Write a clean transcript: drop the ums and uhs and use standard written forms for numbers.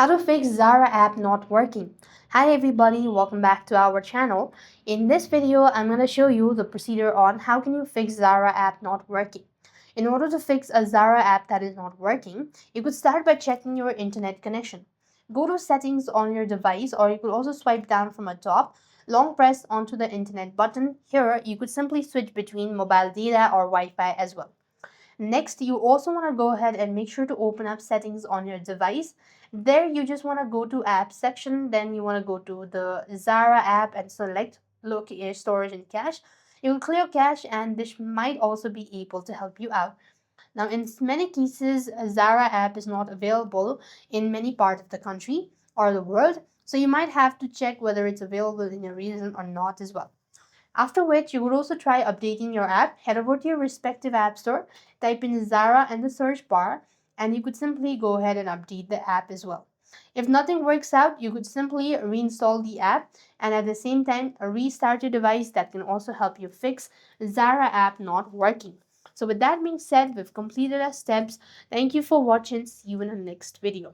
How to fix Zara app not working. Hi everybody, welcome back to our channel. In this video, I'm going to show you the procedure on how can you fix Zara app not working. In order to fix a Zara app that is not working, you could start by checking your internet connection. Go to settings on your device, or you could also swipe down from the top, long press onto the internet button. Here, you could simply switch between mobile data or Wi-Fi as well. Next, you also want to go ahead and make sure to open up settings on your device. There, you just want to go to app section. Then you want to go to the Zara app and select locate storage and cache. You will clear cache, and this might also be able to help you out. Now, in many cases, Zara app is not available in many parts of the country or the world. So you might have to check whether it's available in your region or not as well. After which, you would also try updating your app. Head over to your respective app store, type in Zara in the search bar, and you could simply go ahead and update the app as well. If nothing works out, you could simply reinstall the app and at the same time restart your device. That can also help you fix Zara app not working. So with that being said, we've completed our steps. Thank you for watching. See you in the next video.